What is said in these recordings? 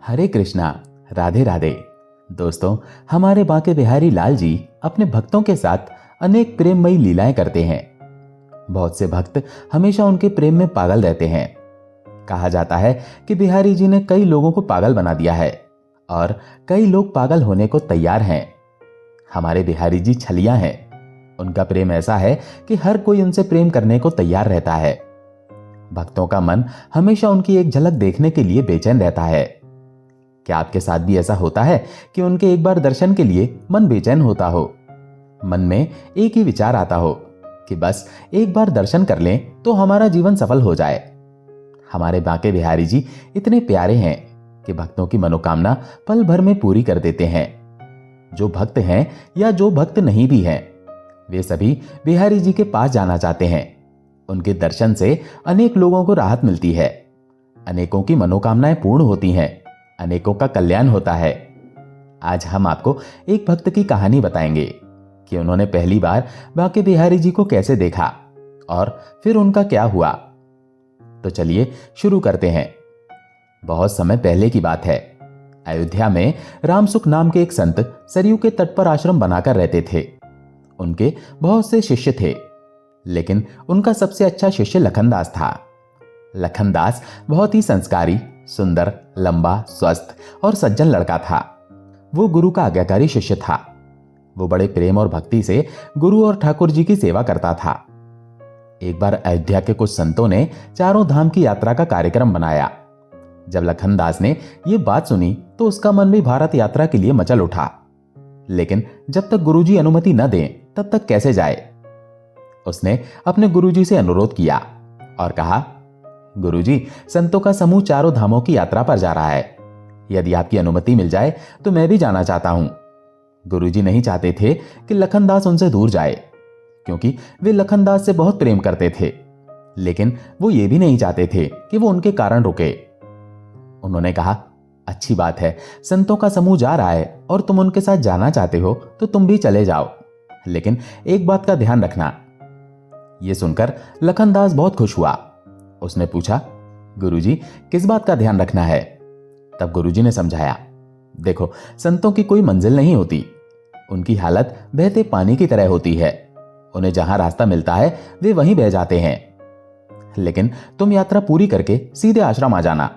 हरे कृष्णा। राधे राधे। दोस्तों, हमारे बांके बिहारी लाल जी अपने भक्तों के साथ अनेक प्रेममयी लीलाएं करते हैं। बहुत से भक्त हमेशा उनके प्रेम में पागल रहते हैं। कहा जाता है कि बिहारी जी ने कई लोगों को पागल बना दिया है और कई लोग पागल होने को तैयार हैं। हमारे बिहारी जी छलियां हैं। उनका प्रेम ऐसा है कि हर कोई उनसे प्रेम करने को तैयार रहता है। भक्तों का मन हमेशा उनकी एक झलक देखने के लिए बेचैन रहता है। क्या आपके साथ भी ऐसा होता है कि उनके एक बार दर्शन के लिए मन बेचैन होता हो? मन में एक ही विचार आता हो कि बस एक बार दर्शन कर लें तो हमारा जीवन सफल हो जाए। हमारे बांके बिहारी जी इतने प्यारे हैं कि भक्तों की मनोकामना पल भर में पूरी कर देते हैं। जो भक्त हैं या जो भक्त नहीं भी हैं, वे सभी बिहारी जी के पास जाना चाहते हैं। उनके दर्शन से अनेक लोगों को राहत मिलती है, अनेकों की मनोकामनाएं पूर्ण होती हैं, अनेकों का कल्याण होता है। आज हम आपको एक भक्त की कहानी बताएंगे कि उन्होंने पहली बार बांके बिहारी जी को कैसे देखा और फिर उनका क्या हुआ। तो चलिए शुरू करते हैं। बहुत समय पहले की बात है। अयोध्या में रामसुख नाम के एक संत सरयू के तट पर आश्रम बनाकर रहते थे। उनके बहुत से शिष्य थे, लेकिन उनका सबसे अच्छा शिष्य लखनदास था। लखनदास बहुत ही संस्कारी, सुंदर, लंबा, स्वस्थ और सज्जन लड़का था। वो गुरु का आज्ञाकारी शिष्य था। वो बड़े प्रेम और भक्ति से गुरु और ठाकुर जी की सेवा करता था। एक बार अयोध्या के कुछ संतों ने चारों धाम की यात्रा का कार्यक्रम बनाया। जब लखनदास ने यह बात सुनी तो उसका मन भी भारत यात्रा के लिए मचल उठा। लेकिन जब तक गुरुजी अनुमति न दें तब तक कैसे जाए। उसने अपने गुरुजी से अनुरोध किया और कहा, गुरुजी, संतों का समूह चारों धामों की यात्रा पर जा रहा है। यदि आपकी अनुमति मिल जाए तो मैं भी जाना चाहता हूं। गुरुजी नहीं चाहते थे कि लखनदास उनसे दूर जाए, क्योंकि वे लखनदास से बहुत प्रेम करते थे, लेकिन वो ये भी नहीं चाहते थे कि वो उनके कारण रुके। उन्होंने कहा, अच्छी बात है, संतों का समूह जा रहा है और तुम उनके साथ जाना चाहते हो तो तुम भी चले जाओ, लेकिन एक बात का ध्यान रखना। यह सुनकर लखनदास बहुत खुश हुआ। उसने पूछा, गुरुजी, किस बात का ध्यान रखना है? तब गुरुजी ने समझाया, देखो, संतों की कोई मंजिल नहीं होती। उनकी हालत बहते पानी की तरह होती है। उन्हें जहां रास्ता मिलता है वे वहीं बह जाते हैं। लेकिन तुम यात्रा पूरी करके सीधे आश्रम आ जाना।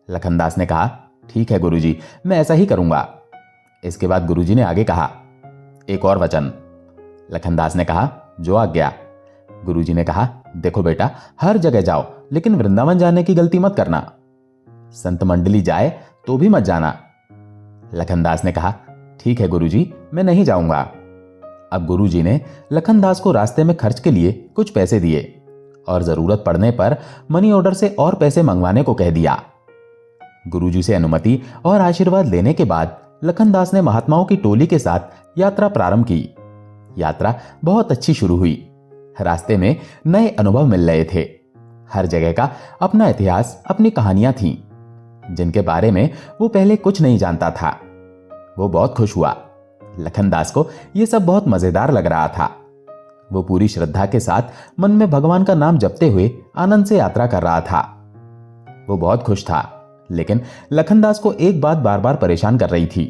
लखनदास ने कहा, ठीक है गुरुजी, मैं ऐसा ही करूंगा। इसके बाद गुरुजी ने आगे कहा, एक और वचन। लखनदास ने कहा, जो आज्ञा। गुरुजी ने कहा, देखो बेटा, हर जगह जाओ, लेकिन वृंदावन जाने की गलती मत करना। संत मंडली जाए तो भी मत जाना। लखनदास ने कहा, ठीक है गुरुजी, मैं नहीं जाऊंगा। अब गुरुजी ने लखनदास को रास्ते में खर्च के लिए कुछ पैसे दिए और जरूरत पड़ने पर मनी ऑर्डर से और पैसे मंगवाने को कह दिया। गुरुजी से अनुमति और आशीर्वाद लेने के बाद लखनदास ने महात्माओं की टोली के साथ यात्रा प्रारंभ की। यात्रा बहुत अच्छी शुरू हुई। रास्ते में नए अनुभव मिल रहे थे। हर जगह का अपना इतिहास, अपनी कहानियां थीं, जिनके बारे में वो पहले कुछ नहीं जानता था। वो बहुत खुश हुआ। लखनदास को यह सब बहुत मजेदार लग रहा था। वो पूरी श्रद्धा के साथ मन में भगवान का नाम जपते हुए आनंद से यात्रा कर रहा था। वो बहुत खुश था, लेकिन लखनदास को एक बात बार बार परेशान कर रही थी।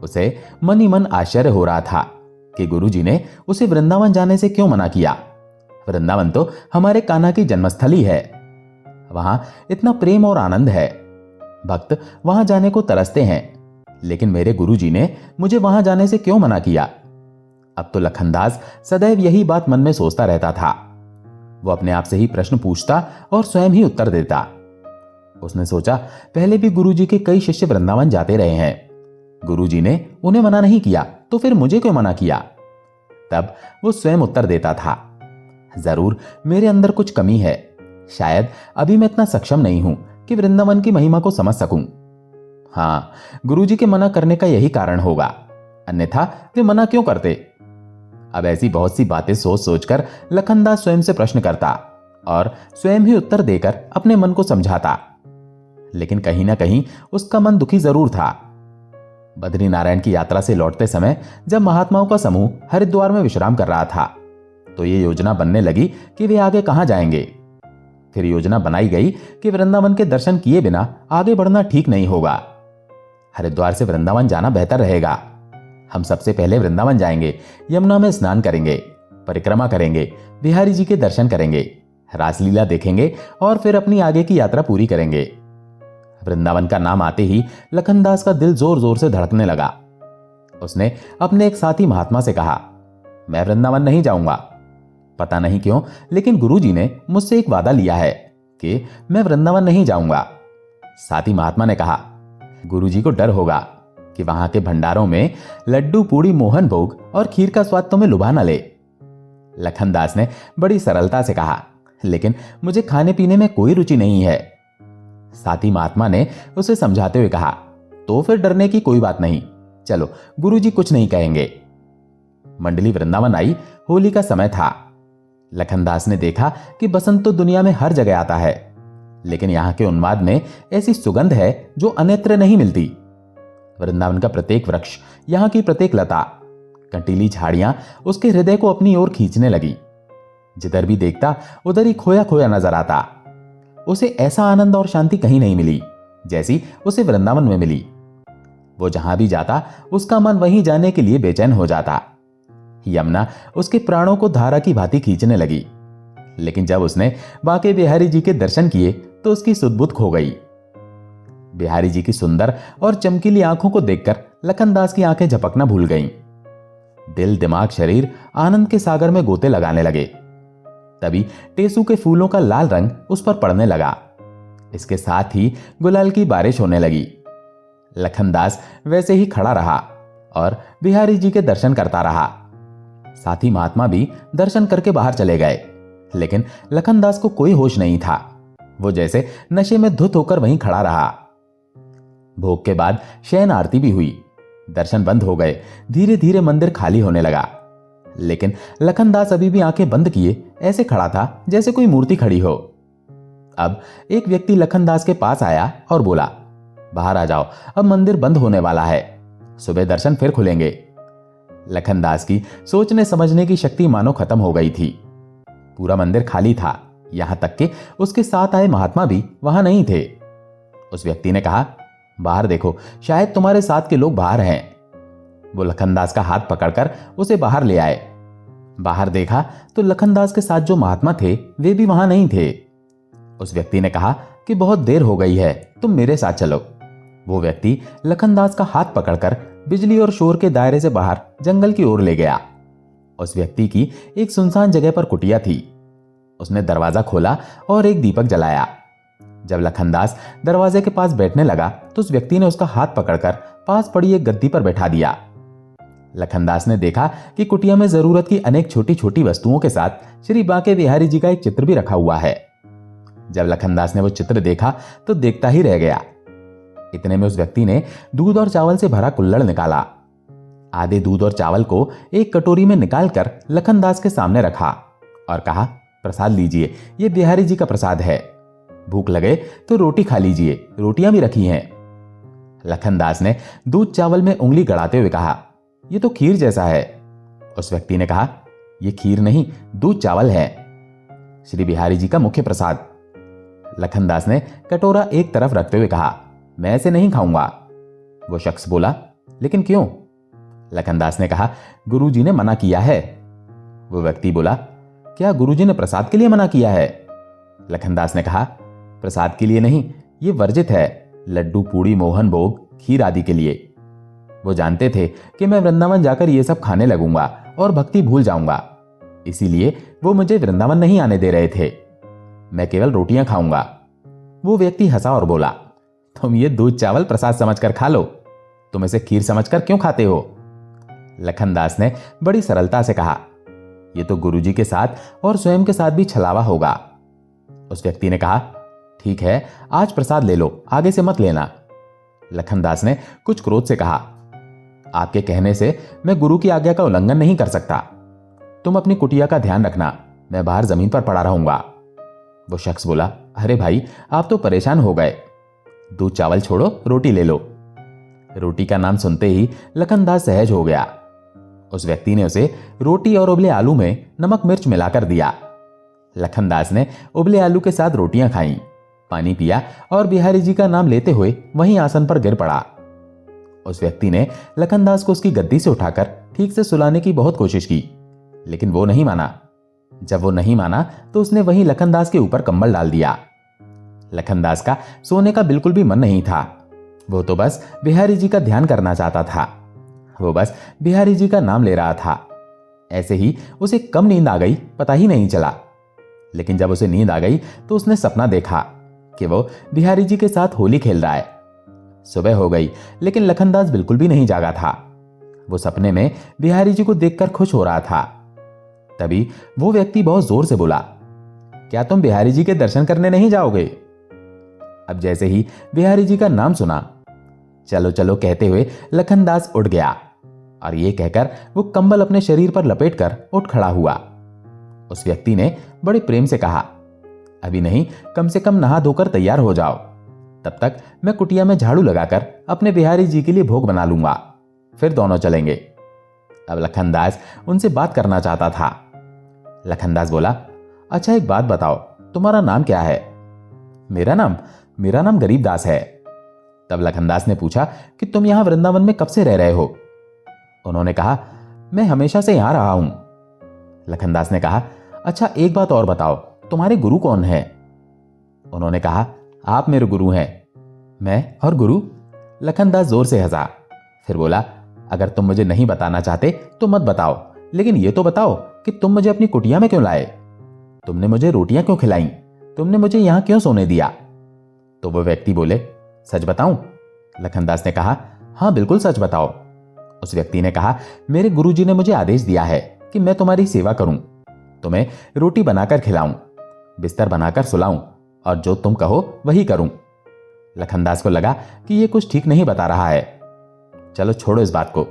उसे मन ही मन आश्चर्य हो रहा था कि गुरुजी ने उसे वृंदावन जाने से क्यों मना किया। वृंदावन तो हमारे कान्हा की जन्मस्थली है। वहां इतना प्रेम और आनंद है। भक्त वहां जाने को तरसते हैं, लेकिन मेरे गुरुजी ने मुझे वहां जाने से क्यों मना किया। अब तो लखनदास सदैव यही बात मन में सोचता रहता था। वो अपने आप से ही प्रश्न पूछता और स्वयं ही उत्तर देता। उसने सोचा, पहले भी गुरुजी के कई शिष्य वृंदावन जाते रहे हैं। गुरुजी ने उन्हें मना नहीं किया, तो फिर मुझे क्यों मना किया? तब वो स्वयं उत्तर देता था, जरूर मेरे अंदर कुछ कमी है। शायद अभी मैं इतना सक्षम नहीं हूं कि वृंदावन की महिमा को समझ सकूं। हाँ, गुरुजी के मना करने का यही कारण होगा, अन्यथा वे मना क्यों करते? अब ऐसी बहुत सी बातें सोच सोचकर लखनदास स्वयं से प्रश्न करता और स्वयं ही उत्तर देकर अपने मन को समझाता। लेकिन कहीं ना कहीं उसका मन दुखी जरूर था। बद्रीनारायण की यात्रा से लौटते समय जब महात्माओं का समूह हरिद्वार में विश्राम कर रहा था, तो ये योजना बनने लगी कि वे आगे कहां जाएंगे। फिर योजना बनाई गई कि वृंदावन के दर्शन किए बिना आगे बढ़ना ठीक नहीं होगा। हरिद्वार से वृंदावन जाना बेहतर रहेगा। हम सबसे पहले वृंदावन जाएंगे, यमुना में स्नान करेंगे, परिक्रमा करेंगे, बिहारी जी के दर्शन करेंगे, रासलीला देखेंगे और फिर अपनी आगे की यात्रा पूरी करेंगे। वृंदावन का नाम आते ही लखनदास का दिल जोर जोर से धड़कने लगा। उसने अपने एक साथी महात्मा से कहा, मैं वृंदावन नहीं जाऊंगा। पता नहीं क्यों, लेकिन गुरुजी ने मुझसे एक वादा लिया है कि मैं वृंदावन नहीं जाऊंगा। साथी महात्मा ने कहा, गुरुजी को डर होगा कि वहां के भंडारों में लड्डू, पूड़ी, मोहन भोग और खीर का स्वाद तुम्हें लुभा न ले। लखनदास ने बड़ी सरलता से कहा, लेकिन मुझे खाने पीने में कोई रुचि नहीं है। साथी महात्मा ने उसे समझाते हुए कहा, तो फिर डरने की कोई बात नहीं, चलो गुरुजी कुछ नहीं कहेंगे। मंडली वृंदावन आई। होली का समय था। लखनदास ने देखा कि बसंत तो दुनिया में हर जगह आता है, लेकिन यहां के उन्माद में ऐसी सुगंध है जो अन्यत्र नहीं मिलती। वृंदावन का प्रत्येक वृक्ष, यहां की प्रत्येक लता, कंटीली झाड़ियां उसके हृदय को अपनी ओर खींचने लगी। जिधर भी देखता उधर ही खोया खोया नजर आता। उसे ऐसा आनंद और शांति कहीं नहीं मिली जैसी उसे वृंदावन में मिली। वो जहां भी जाता उसका मन वहीं जाने के लिए बेचैन हो जाता। यमुना उसके प्राणों को धारा की भांति खींचने लगी, लेकिन जब उसने बांके बिहारी जी के दर्शन किए तो उसकी सुध-बुध खो गई। बिहारी जी की सुंदर और चमकीली आंखों को देखकर लखनदास की आंखें झपकना भूल गईं। दिल, दिमाग, शरीर आनंद के सागर में गोते लगाने लगे। तभी टेसू के फूलों का लाल रंग उस पर पड़ने लगा। इसके साथ ही गुलाल की बारिश होने लगी। लखनदास वैसे ही खड़ा रहा और बिहारी जी के दर्शन करता रहा। साथी महात्मा भी दर्शन करके बाहर चले गए, लेकिन लखनदास को कोई होश नहीं था। वो जैसे नशे में धुत होकर वहीं खड़ा रहा। भोग के बाद शयन आरती भी हुई। दर्शन बंद हो गए। धीरे धीरे मंदिर खाली होने लगा, लेकिन लखनदास अभी भी आंखें बंद किए ऐसे खड़ा था जैसे कोई मूर्ति खड़ी हो। अब एक व्यक्ति लखनदास के पास आया और बोला, बाहर आ जाओ, अब मंदिर बंद होने वाला है, सुबह दर्शन फिर खुलेंगे। लखनदास की सोचने समझने की शक्ति मानो खत्म हो गई थी। पूरा मंदिर खाली था, यहां तक कि उसके साथ आए महात्मा भी वहां नहीं थे। उस व्यक्ति ने कहा, बाहर देखो, शायद तुम्हारे साथ के लोग बाहर हैं। वो लखनदास का हाथ पकड़कर उसे बाहर ले आए। बाहर देखा तो लखनदास के साथ जो महात्मा थे वे भी वहां नहीं थे। उस व्यक्ति ने कहा कि बहुत देर हो गई है, तुम मेरे साथ चलो। वो व्यक्ति लखनदास का हाथ पकड़कर बिजली और शोर के दायरे से बाहर जंगल की ओर ले गया। उस व्यक्ति की एक सुनसान जगह पर कुटिया थी। उसने दरवाजा खोला और एक दीपक जलाया। जब लखनदास दरवाजे के पास बैठने लगा तो उस व्यक्ति ने उसका हाथ पकड़कर पास पड़ी एक गद्दी पर बैठा दिया। लखनदास ने देखा कि कुटिया में जरूरत की अनेक छोटी छोटी वस्तुओं के साथ श्री बांके बिहारी जी का एक चित्र भी रखा हुआ है। जब लखनदास ने वो चित्र देखा तो देखता ही रह गया। इतने में उस व्यक्ति ने दूध और चावल से भरा कुल्हड़ निकाला। आधे दूध और चावल को एक कटोरी में निकालकर लखनदास के सामने रखा और कहा, प्रसाद लीजिए, ये बिहारी जी का प्रसाद है। भूख लगे तो रोटी खा लीजिए, रोटियां भी रखी हैं। लखनदास ने दूध चावल में उंगली गड़ाते हुए कहा, ये तो खीर जैसा है। उस व्यक्ति ने कहा, ये खीर नहीं, दूध चावल है, श्री बिहारी जी का मुख्य प्रसाद। लखनदास ने कटोरा एक तरफ रखते हुए कहा, मैं ऐसे नहीं खाऊंगा। वो शख्स बोला, लेकिन क्यों? लखनदास ने कहा, गुरुजी ने मना किया है। वो व्यक्ति बोला, क्या गुरुजी ने प्रसाद के लिए मना किया है? लखनदास ने कहा, प्रसाद के लिए नहीं, ये वर्जित है, लड्डू, पूड़ी, मोहन भोग, खीर आदि के लिए। वो जानते थे कि मैं वृंदावन जाकर ये सब खाने लगूंगा और भक्ति भूल जाऊंगा, इसीलिए वो मुझे वृंदावन नहीं आने दे रहे थे। मैं केवल रोटियां खाऊंगा। वो व्यक्ति हंसा और बोला, तुम ये दूध चावल प्रसाद समझकर खा लो, तुम इसे खीर समझकर क्यों खाते हो? लखनदास ने बड़ी सरलता से कहा, ये तो गुरुजी के साथ और स्वयं के साथ भी छलावा होगा। उस व्यक्ति ने कहा, ठीक है, आज प्रसाद ले लो, आगे से मत लेना। लखनदास ने कुछ क्रोध से कहा, आपके कहने से मैं गुरु की आज्ञा का उल्लंघन नहीं कर सकता। तुम अपनी कुटिया का ध्यान रखना, मैं बाहर जमीन पर पड़ा रहूंगा। वो शख्स बोला, अरे भाई, आप तो परेशान हो गए, दूध चावल छोड़ो, रोटी ले लो। रोटी का नाम सुनते ही लखनदास सहज हो गया। उस व्यक्ति ने उसे रोटी और उबले आलू में नमक मिर्च मिलाकर दिया। लखनदास ने उबले आलू के साथ रोटियां खाईं, पानी पिया और बिहारी जी का नाम लेते हुए वहीं आसन पर गिर पड़ा। उस व्यक्ति ने लखनदास को उसकी गद्दी से उठाकर ठीक से सुलाने की बहुत कोशिश की, लेकिन वो नहीं माना। जब वो नहीं माना तो उसने वहीं लखनदास के ऊपर कंबल डाल दिया। लखनदास का सोने का बिल्कुल भी मन नहीं था। वो तो बस बिहारी जी का ध्यान करना चाहता था। वो बस बिहारी जी का नाम ले रहा था। ऐसे ही उसे कब नींद आ गई पता ही नहीं चला। लेकिन जब उसे नींद आ गई तो उसने सपना देखा कि वो बिहारी जी के साथ होली खेल रहा है। सुबह हो गई, लेकिन लखनदास बिल्कुल भी नहीं जागा था। वो सपने में बिहारी जी को देखकर खुश हो रहा था। तभी वो व्यक्ति बहुत जोर से बोला, क्या तुम बिहारी जी के दर्शन करने नहीं जाओगे? अब जैसे ही बिहारी जी का नाम सुना, चलो चलो कहते हुए लखनदास उठ गया और ये कहकर वो कंबल अपने शरीर पर लपेटकर उठ खड़ा हुआ। उस व्यक्ति ने बड़े प्रेम से कहा, अभी नहीं, कम से कम नहा धोकर तैयार हो जाओ, तब तक मैं कुटिया में झाड़ू लगाकर अपने बिहारी जी के लिए भोग बना लूंगा, फिर दोनों चलेंगे। अब लखनदास उनसे बात करना चाहता था। लखनदास बोला, अच्छा एक बात बताओ, तुम्हारा नाम क्या है? मेरा नाम गरीबदास है। तब लखनदास ने पूछा कि तुम यहां वृंदावन में कब से रह रहे हो? उन्होंने कहा, मैं हमेशा से यहां रहा हूं। लखनदास ने कहा, अच्छा एक बात और बताओ, तुम्हारे गुरु कौन है? उन्होंने कहा, आप मेरे गुरु हैं। मैं और गुरु? लखनदास जोर से हंसा, फिर बोला, अगर तुम मुझे नहीं बताना चाहते तो मत बताओ, लेकिन ये तो बताओ कि तुम मुझे अपनी कुटिया में क्यों लाए? तुमने मुझे रोटियां क्यों खिलाई? तुमने मुझे यहां क्यों सोने दिया? तो वो व्यक्ति बोले, सच बताऊं? लखनदास ने कहा, हां बिल्कुल सच बताओ। उस व्यक्ति ने कहा, मेरे गुरुजी ने मुझे आदेश दिया है कि मैं तुम्हारी सेवा करूं, तुम्हें रोटी बनाकर खिलाऊं, बिस्तर बनाकर सुलाऊं और जो तुम कहो वही करूं। लखनदास को लगा कि ये कुछ ठीक नहीं बता रहा है। चलो छोड़ो इस बात को।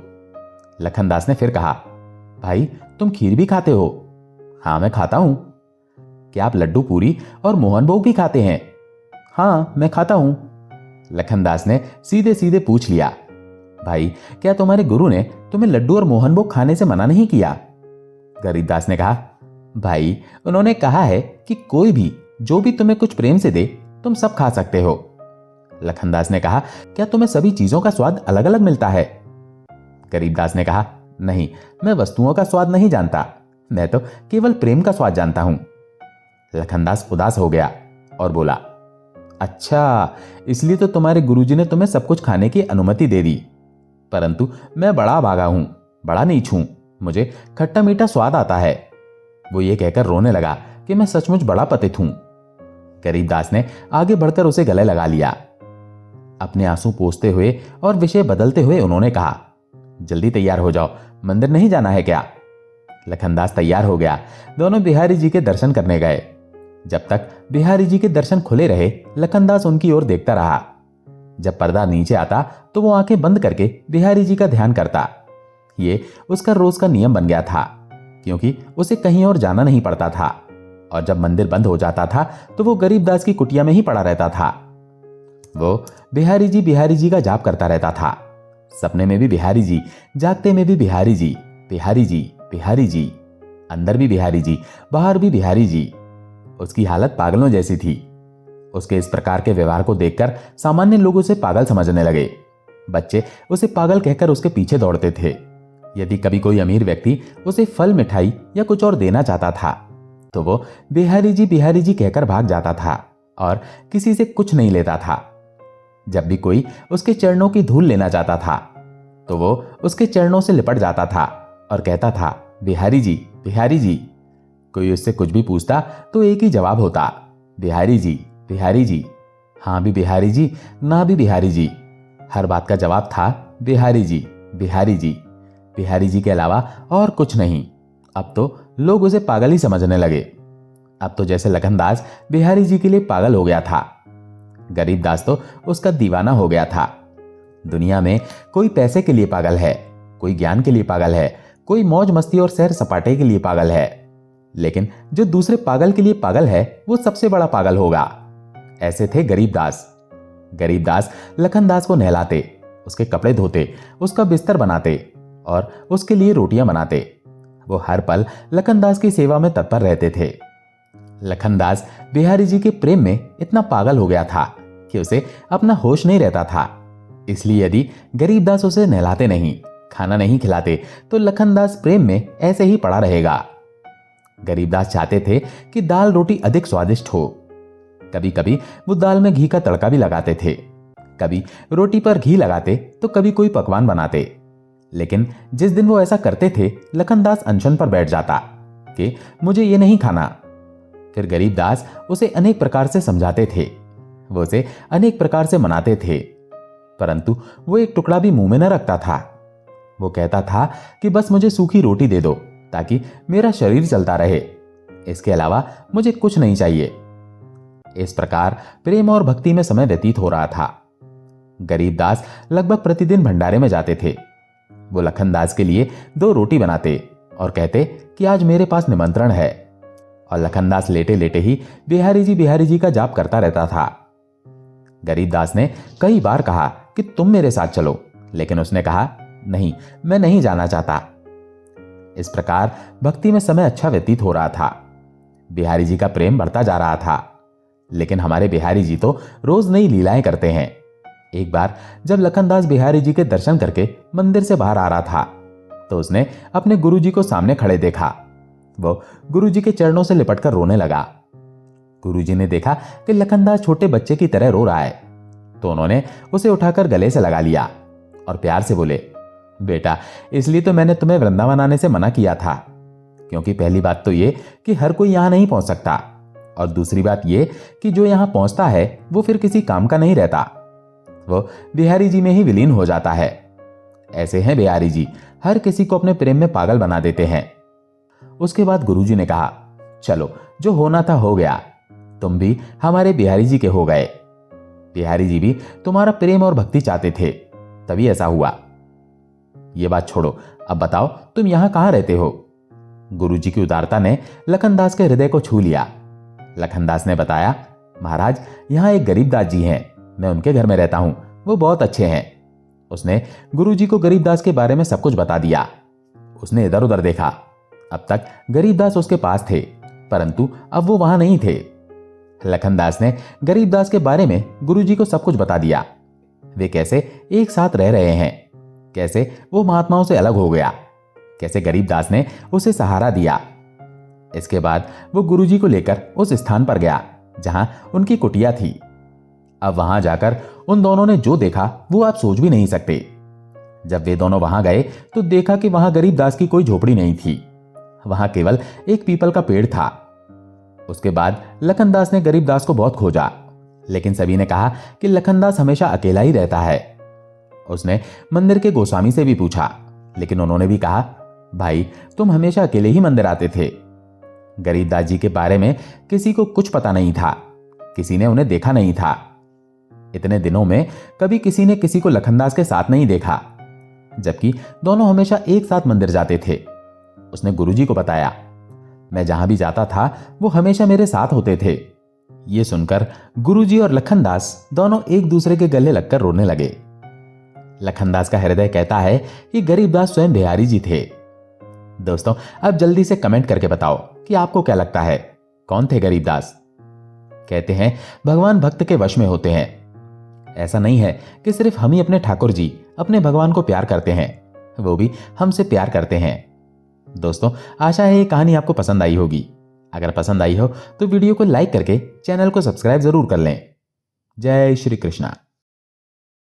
लखनदास ने फिर कहा, भाई तुम खीर भी खाते हो? हाँ मैं खाता हूं। क्या आप लड्डू पूरी और मोहन भोग भी खाते हैं? हाँ मैं खाता हूं। लखनदास ने सीधे सीधे पूछ लिया, भाई क्या तुम्हारे गुरु ने तुम्हें लड्डू और मोहन भोग खाने से मना नहीं किया? गरीबदास ने कहा, भाई उन्होंने कहा है कि कोई भी जो भी तुम्हें कुछ प्रेम से दे तुम सब खा सकते हो। लखनदास ने कहा, क्या तुम्हें सभी चीजों का स्वाद अलग अलग मिलता है? गरीबदास ने कहा, नहीं, मैं वस्तुओं का स्वाद नहीं जानता, मैं तो केवल प्रेम का स्वाद जानता हूं। लखनदास उदास हो गया और बोला, अच्छा इसलिए तो तुम्हारे गुरुजी ने तुम्हें सब कुछ खाने की अनुमति दे दी, परंतु मैं बड़ा भागा हूं, बड़ा नीच हूं, मुझे खट्टा मीठा स्वाद आता है। वो ये कहकर रोने लगा कि मैं सचमुच बड़ा पतित हूं। गरीबदास ने आगे बढ़कर उसे गले लगा लिया। अपने आंसू पोंछते हुए और विषय बदलते हुए उन्होंने कहा, जल्दी तैयार हो जाओ, मंदिर नहीं जाना है क्या? लखनदास तैयार हो गया। दोनों बिहारी जी के दर्शन करने गए। जब तक बिहारी जी के दर्शन खुले रहे लखनदास उनकी ओर देखता रहा। जब पर्दा नीचे आता तो वो आंखें बंद करके बिहारी जी का ध्यान करता। ये उसका रोज का नियम बन गया था, क्योंकि उसे कहीं और जाना नहीं पड़ता था, और जब मंदिर बंद हो जाता था तो वो गरीबदास की कुटिया में ही पड़ा रहता था। वो बिहारी जी का जाप करता रहता था। सपने में भी बिहारी जी, जागते में भी बिहारी जी, बिहारी जी, बिहारी जी, अंदर भी बिहारी जी, बाहर भी बिहारी जी। उसकी हालत पागलों जैसी थी। उसके इस प्रकार के व्यवहार को देखकर सामान्य लोग उसे पागल समझने लगे। बच्चे उसे पागल कहकर उसके पीछे दौड़ते थे। यदि कभी कोई अमीर व्यक्ति उसे फल, मिठाई या कुछ और देना चाहता था तो वो बिहारी जी कहकर भाग जाता था और किसी से कुछ नहीं लेता था। जब भी कोई उसके चरणों की धूल लेना चाहता था तो वो उसके चरणों से लिपट जाता था और कहता था, बिहारी जी, बिहारी जी। कोई उससे कुछ भी पूछता तो एक ही जवाब होता, बिहारी जी, बिहारी जी। हाँ भी बिहारी जी, ना भी बिहारी जी। हर बात का जवाब था बिहारी जी, बिहारी जी, बिहारी जी के अलावा और कुछ नहीं। अब तो लोग उसे पागल ही समझने लगे। अब तो जैसे लखनदास बिहारी जी के लिए पागल हो गया था, गरीबदास तो उसका दीवाना हो गया था। दुनिया में कोई पैसे के लिए पागल है, कोई ज्ञान के लिए पागल है, कोई मौज मस्ती और सैर सपाटे के लिए पागल है, लेकिन जो दूसरे पागल के लिए पागल है वो सबसे बड़ा पागल होगा। ऐसे थे गरीबदास। गरीबदास लखनदास को नहलाते, उसके कपड़े धोते, उसका बिस्तर बनाते और उसके लिए रोटियां बनाते। वो हर पल लखनदास की सेवा में तत्पर रहते थे। लखनदास बिहारी जी के प्रेम में इतना पागल हो गया था कि उसे अपना होश नहीं रहता था। इसलिए यदि गरीबदास उसे नहलाते नहीं, खाना नहीं खिलाते, तो लखनदास प्रेम में ऐसे ही पड़ा रहेगा। गरीबदास चाहते थे कि दाल रोटी अधिक स्वादिष्ट हो। कभी कभी वो दाल में घी का तड़का भी लगाते थे, कभी रोटी पर घी लगाते तो कभी कोई पकवान बनाते। लेकिन जिस दिन वो ऐसा करते थे, लखनदास अनशन पर बैठ जाता कि मुझे ये नहीं खाना। फिर गरीबदास उसे अनेक प्रकार से समझाते थे, वो उसे अनेक प्रकार से मनाते थे, परंतु वो एक टुकड़ा भी मुंह में न रखता था। वो कहता था कि बस मुझे सूखी रोटी दे दो ताकि मेरा शरीर चलता रहे, इसके अलावा मुझे कुछ नहीं चाहिए। इस प्रकार प्रेम और भक्ति में समय व्यतीत हो रहा था। गरीबदास लगभग प्रतिदिन भंडारे में जाते थे। वो लखनदास के लिए 2 रोटी बनाते और कहते कि आज मेरे पास निमंत्रण है, और लखनदास लेटे लेटे ही बिहारी जी का जाप करता रहता था। गरीबदास ने कई बार कहा कि तुम मेरे साथ चलो, लेकिन उसने कहा नहीं, मैं नहीं जाना चाहता। इस प्रकार भक्ति में समय अच्छा व्यतीत हो रहा था। बिहारी जी का प्रेम बढ़ता जा रहा था। लेकिन हमारे बिहारी जी तो रोज नई लीलाएं करते हैं। एक बार जब लखनदास बिहारी जी के दर्शन करके मंदिर से बाहर आ रहा था, तो उसने अपने गुरुजी को सामने खड़े देखा। वो गुरुजी के चरणों से लिपटकर रोने लगा। गुरुजी ने देखा कि लखनदास छोटे बच्चे की तरह रो रहा है, तो उन्होंने उसे उठाकर गले से लगा लिया और प्यार से बोले, बेटा, इसलिए तो मैंने तुम्हें वृंदावन आने से मना किया था, क्योंकि पहली बात तो ये कि हर कोई यहां नहीं पहुंच सकता, और दूसरी बात ये कि जो यहां पहुंचता है वो फिर किसी काम का नहीं रहता, वो बिहारी जी में ही विलीन हो जाता है। ऐसे हैं बिहारी जी, हर किसी को अपने प्रेम में पागल बना देते हैं। उसके बाद गुरुजी ने कहा, चलो जो होना था हो गया, तुम भी हमारे बिहारी जी के हो गए। बिहारी जी भी तुम्हारा प्रेम और भक्ति चाहते थे, तभी ऐसा हुआ। ये बात छोड़ो, अब बताओ तुम यहां कहां रहते हो? गुरुजी की उदारता ने लखनदास के हृदय को छू लिया। लखनदास ने बताया, महाराज, यहां एक गरीबदास जी हैं, मैं उनके घर में रहता हूं, वो बहुत अच्छे हैं। उसने गुरुजी को गरीबदास के बारे में सब कुछ बता दिया। उसने इधर उधर देखा। अब तक गरीबदास उसके पास थे, परंतु अब वो वहां नहीं थे। लखनदास ने गरीबदास के बारे में गुरुजी को सब कुछ बता दिया। वे कैसे एक साथ रह रहे हैं, कैसे वो महात्माओं से अलग हो गया, कैसे गरीबदास ने उसे सहारा दिया। इसके बाद वो गुरुजी को लेकर उस स्थान पर गया जहां उनकी कुटिया थी। अब वहां जाकर उन दोनों ने जो देखा वो आप सोच भी नहीं सकते। जब वे दोनों वहां गए तो देखा कि वहां गरीबदास की कोई झोपड़ी नहीं थी, वहां केवल एक पीपल का पेड़ था। उसके बाद लखनदास ने गरीबदास को बहुत खोजा, लेकिन सभी ने कहा कि लखनदास हमेशा अकेला ही रहता है। उसने मंदिर के गोस्वामी से भी पूछा, लेकिन उन्होंने भी कहा, भाई तुम हमेशा अकेले ही मंदिर आते थे। गरीबदास जी के बारे में किसी को कुछ पता नहीं था, किसी ने उन्हें देखा नहीं था। इतने दिनों में कभी किसी ने किसी को लखनदास के साथ नहीं देखा, जबकि दोनों हमेशा एक साथ मंदिर जाते थे। उसने गुरुजी को बताया, मैं जहां भी जाता था वो हमेशा मेरे साथ होते थे। ये सुनकर गुरुजी और लखनदास दोनों एक दूसरे के गले लगकर रोने लगे। लखनदास का हृदय कहता है कि गरीबदास स्वयं बिहारी जी थे। दोस्तों, अब जल्दी से कमेंट करके बताओ कि आपको क्या लगता है, कौन थे गरीबदास? कहते हैं भगवान भक्त के वश में होते हैं। ऐसा नहीं है कि सिर्फ हम ही अपने ठाकुर जी, अपने भगवान को प्यार करते हैं, वो भी हमसे प्यार करते हैं। दोस्तों, आशा है ये कहानी आपको पसंद आई होगी। अगर पसंद आई हो तो वीडियो को लाइक करके चैनल को सब्सक्राइब जरूर कर लें। जय श्री कृष्णा।